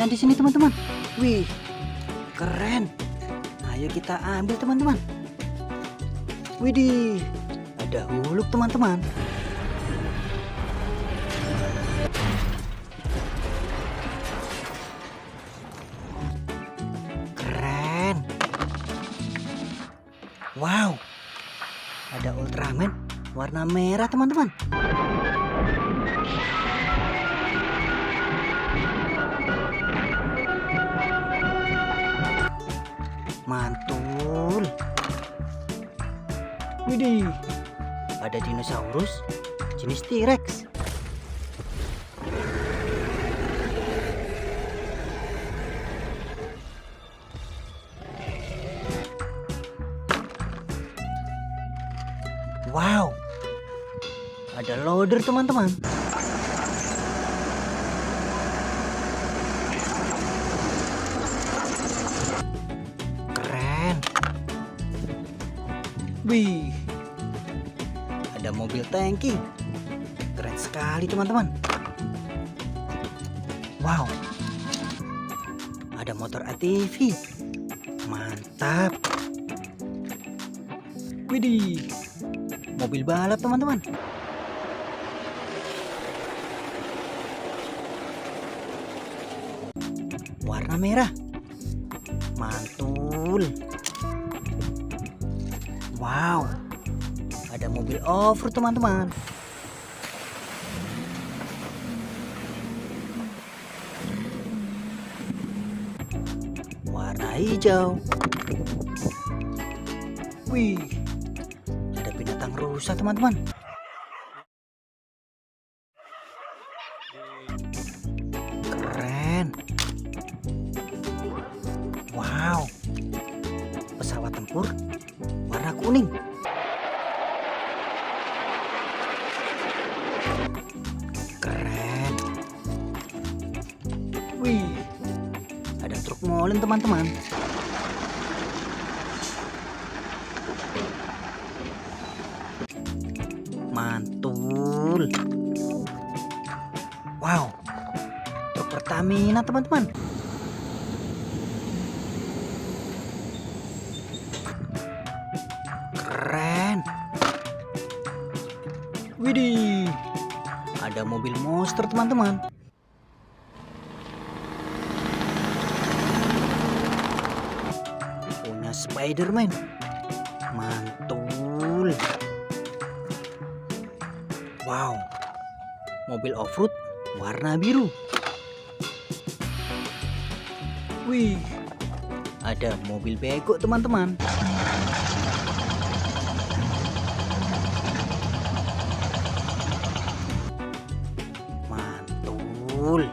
mainan di sini teman-teman. Wih, keren. Ayo kita ambil teman-teman. Widih, ada huluk teman-teman. Keren. Wow, ada Ultraman warna merah teman-teman. Mantul. Widih, ada dinosaurus jenis T-Rex. Wow, ada loader teman-teman. Keren. Wih, ada mobil tangki. Keren sekali teman-teman. Wow, ada motor ATV. Mantap. Widih, mobil balap teman-teman. Warna merah. Mantul. Wow, ada mobil off-road teman-teman. Warna hijau. Wih, ada binatang rusa teman-teman. Keren. Wow, pesawat tempur warna kuning. Keren. Wih, ada truk molen teman-teman. Mantul. Wow, truk Pertamina teman-teman. Keren. Widih, ada mobil monster teman-teman. Punya Spiderman. Mantul. Wow, mobil off-road warna biru. Wih, ada mobil bego teman-teman. Mantul.